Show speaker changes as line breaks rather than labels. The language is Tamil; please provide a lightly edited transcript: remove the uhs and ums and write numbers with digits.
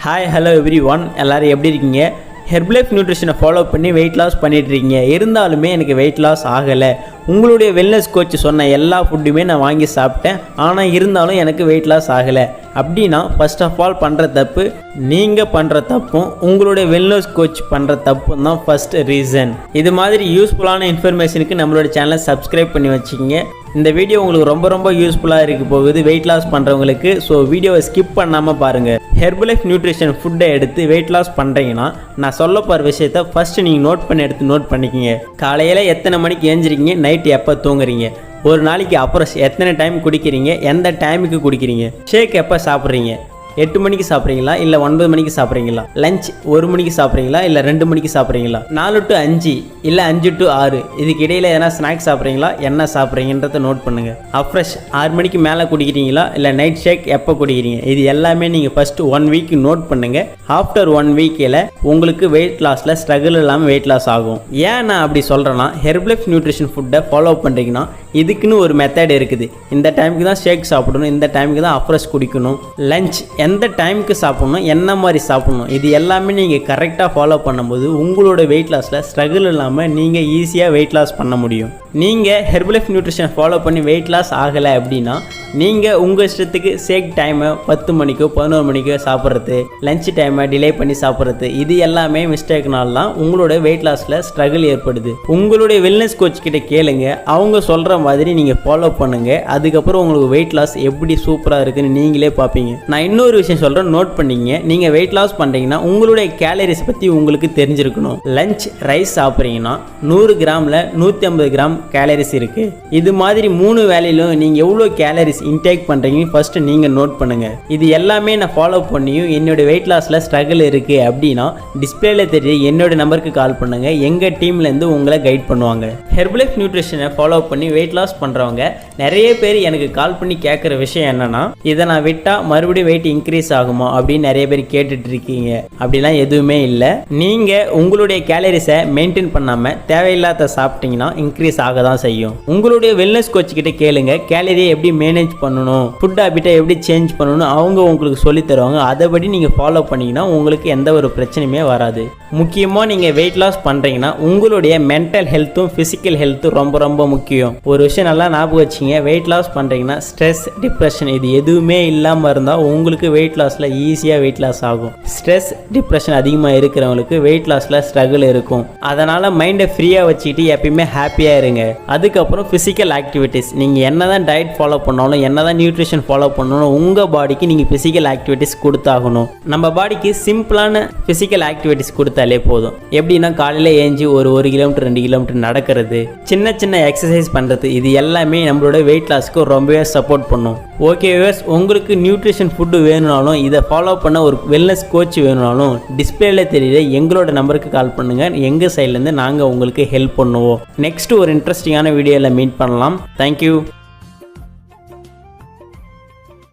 ஹாய் ஹலோ எவ்ரி ஒன், எல்லோரும் எப்படி இருக்கீங்க? ஹெர்பலைஃப் நியூட்ரிஷனை ஃபாலோ பண்ணி வெயிட் லாஸ் பண்ணிகிட்ருக்கீங்க. இருந்தாலுமே எனக்கு வெயிட் லாஸ் ஆகலை. உங்களுடைய வெல்னஸ் கோச் சொன்ன எல்லா ஃபுட்டுமே நான் வாங்கி சாப்பிட்டேன், ஆனால் இருந்தாலும் எனக்கு வெயிட் லாஸ் ஆகலை அப்படின்னா ஃபர்ஸ்ட் ஆஃப் ஆல் பண்ணுற தப்பு நீங்கள் பண்ணுற தப்பும் உங்களுடைய வெல்னஸ் கோச் பண்ணுற தப்பும் தான் ஃபர்ஸ்ட் ரீசன். இது மாதிரி யூஸ்ஃபுல்லான இன்ஃபர்மேஷனுக்கு நம்மளோட சேனலை சப்ஸ்கிரைப் பண்ணி வச்சுக்கிங்க. இந்த வீடியோ உங்களுக்கு ரொம்ப யூஸ்ஃபுல்லாக இருக்க போகுது வெயிட் லாஸ் பண்ணுறவங்களுக்கு. ஸோ வீடியோவை ஸ்கிப் பண்ணாமல் பாருங்கள். ஹெர்பலைஃப் நியூட்ரிஷன் ஃபுட்டை எடுத்து வெயிட் லாஸ் பண்ணுறீங்கன்னா நான் சொல்ல போகிற விஷயத்த ஃபஸ்ட்டு நீங்கள் நோட் பண்ணிக்கிங்க. காலையில் எத்தனை மணிக்கு ஏஞ்சிருக்கீங்க, நைட்டு எப்போ தூங்குறீங்க, ஒரு நாளைக்கு அப்புறம் எத்தனை டைம் குடிக்கிறீங்க, எந்த டைமுக்கு குடிக்கிறீங்க, ஷேக் எப்போ சாப்பிட்றீங்க, 8 மணிக்கு சாப்பிட்றீங்களா இல்லை 9 மணிக்கு சாப்பிட்றீங்களா, லஞ்ச் 1 மணிக்கு சாப்பிட்றீங்களா இல்லை 2 மணிக்கு சாப்பிட்றீங்களா, 4 to 5 இல்லை 5 to 6 இதுக்கு இடையில் எதனா ஸ்நாக்ஸ் சாப்பிட்றீங்களா, என்ன சாப்பிட்றீங்கன்றத நோட் பண்ணுங்கள். அப்ரெஷ் 6 மணிக்கு மேலே குடிக்கிறீங்களா இல்லை நைட் ஷேக் எப்போ குடிக்கிறீங்க, இது எல்லாமே நீங்கள் ஃபஸ்ட்டு 1 வீக் நோட் பண்ணுங்கள். ஆஃப்டர் 1 வீக்கில் உங்களுக்கு வெயிட் லாஸில் ஸ்ட்ரகிள் இல்லாமல் வெயிட் லாஸ் ஆகும். ஏன் நான் அப்படி சொல்கிறேன்னா, ஹெர்பலைஃப் நியூட்ரிஷன் ஃபுட்டை ஃபாலோ பண்ணுறீங்கன்னா இதுக்குன்னு ஒரு மெத்தட் இருக்குது. இந்த டைமுக்கு தான் ஷேக் சாப்பிடணும், இந்த டைமுக்கு தான் அப்ரெஷ் குடிக்கணும், லஞ்ச் எந்த டைமுக்கு சாப்பிடணும், என்ன மாதிரி சாப்பிடணும், இது எல்லாமே நீங்கள் கரெக்டாக ஃபாலோ பண்ணும்போது உங்களோட வெயிட் லாஸில் ஸ்ட்ரகிள் இல்லாமல் நீங்கள் ஈஸியாக வெயிட் லாஸ் பண்ண முடியும். நீங்கள் ஹெர்பலைஃப் நியூட்ரிஷன் ஃபாலோ பண்ணி வெயிட் லாஸ் ஆகலை அப்படின்னா நீங்கள் உங்கள் இஷ்டத்துக்கு ஷேக் டைமை 10 மணிக்கோ 11 மணிக்கோ சாப்பிட்றது, லஞ்ச் டைமை டிலே பண்ணி சாப்பிட்றது, இது எல்லாமே மிஸ்டேக்னால தான் உங்களோட வெயிட் லாஸில் ஸ்ட்ரகிள் ஏற்படுது. உங்களுடைய வெல்னஸ் கோச் கிட்ட கேளுங்க, அவங்க சொல்கிற மாதிரி நீங்கள் ஃபாலோ பண்ணுங்கள். அதுக்கப்புறம் உங்களுக்கு வெயிட் லாஸ் எப்படி சூப்பராக இருக்குன்னு நீங்களே பார்ப்பீங்க. நான் இன்னொரு விஷயம் சொல்கிறேன், நோட் பண்ணிங்க. நீங்கள் வெயிட் லாஸ் பண்ணுறீங்கன்னா உங்களுடைய கேலரிஸ் பற்றி உங்களுக்கு தெரிஞ்சிருக்கணும். லஞ்ச் ரைஸ் சாப்பிட்றீங்கன்னா 100 கிராமில் 150 கிராம் கேலரிஸ் இருக்குது. இது மாதிரி 3 வேலையிலும் நீங்கள் எவ்வளோ கேலரிஸ் இன்டேக் பண்ணுறீங்கன்னு ஃபஸ்ட்டு நீங்கள் நோட் பண்ணுங்கள். இது எல்லாமே நான் ஃபாலோ பண்ணியும் என்னோட வெயிட் லாஸில் ஸ்ட்ரகிள் இருக்குது அப்படின்னா டிஸ்பிளேல தெரிய என்னோட நம்பருக்கு கால் பண்ணுங்கள். எங்கள் டீம்லேருந்து உங்களை கைட் பண்ணுவாங்க. ஹெர்பலைஃப் நியூட்ரிஷனை ஃபாலோ பண்ணி வெயிட் லாஸ் பண்ணுறவங்க நிறைய பேர் எனக்கு கால் பண்ணி கேட்குற விஷயம் என்னென்னா, இதை நான் விட்டால் மறுபடியும் வெயிட் இன்க்ரீஸ் ஆகுமா அப்படின்னு நிறைய பேர் கேட்டுட்டு இருக்கீங்க. அப்படிலாம் எதுவுமே இல்லை. நீங்கள் உங்களுடைய கேலரிஸை மெயின்டைன் பண்ணாமல் தேவையில்லாத சாப்பிட்டீங்கன்னா இன்க்ரீஸ் ஆக தான் செய்யும். உங்களுடைய வெல்னஸ் கோச் கிட்ட கேளுங்க, கேலரியை எப்படி மேனேஜ் பண்ணணும், ஃபுட் ஹேபிட்டை எப்படி சேஞ்ச் பண்ணணும், அவங்க உங்களுக்கு சொல்லி தருவாங்க. அதைப்படி நீங்கள் ஃபாலோ பண்ணிங்கன்னா உங்களுக்கு எந்த ஒரு பிரச்சனையுமே வராது. முக்கியமாக நீங்கள் வெயிட் லாஸ் பண்ணுறீங்கன்னா உங்களுடைய மென்டல் ஹெல்த்தும் ஃபிசிக்கல் ஹெல்த்தும் ரொம்ப முக்கியம். ஒரு விஷயம் நல்லா ஞாபகம் வச்சிங்க, வெயிட் லாஸ் பண்ணுறீங்கன்னா ஸ்ட்ரெஸ், டிப்ரெஷன் இது எதுவுமே இல்லாமல் இருந்தால் உங்களுக்கு வெயிட் லாஸில் ஈஸியாக வெயிட் லாஸ் ஆகும். ஸ்ட்ரெஸ், டிப்ரெஷன் அதிகமாக இருக்கிறவங்களுக்கு வெயிட் லாஸில் ஸ்ட்ரகிள் இருக்கும். அதனால் மைண்டை ஃப்ரீயாக வச்சுக்கிட்டு எப்பயுமே ஹாப்பியாக இருங்க. அதுக்கப்புறம் ஃபிசிக்கல் ஆக்டிவிட்டீஸ், நீங்கள் என்ன தான் டயட் ஃபாலோ பண்ணாலும், என்ன தான் நியூட்ரிஷன் ஃபாலோ பண்ணணும், உங்கள் பாடிக்கு நீங்கள் ஃபிசிக்கல் ஆக்டிவிட்டீஸ் கொடுத்தாகணும். நம்ம பாடிக்கு சிம்பிளான ஃபிசிக்கல் ஆக்டிவிட்டீஸ் கொடுத்தாலே போதும். எப்படின்னா காலையில் ஏஞ்சி ஒரு 1 கிலோமீட்டர் 2 கிலோமீட்டர் நடக்கிறது, சின்ன எக்ஸசைஸ் பண்ணுறது, இது எல்லாமே நம்மளோட வெயிட் லாஸ்க்கு ரொம்பவே சப்போர்ட் பண்ணும். ஓகே வியூவர்ஸ், உங்களுக்கு நியூட்ரிஷன் ஃபுட்டு வேணும்னாலும், இதை ஃபாலோ பண்ண ஒரு வெல்னஸ் கோச் வேணும்னாலும் டிஸ்பிளேல தெரியல எங்களோட நம்பருக்கு கால் பண்ணுங்கள். எங்கள் சைட்லேருந்து நாங்கள் உங்களுக்கு ஹெல்ப் பண்ணுவோம். நெக்ஸ்ட் ஒரு இன்ட்ரெஸ்டிங்கான வீடியோவில் மீட் பண்ணலாம். தேங்க்யூ.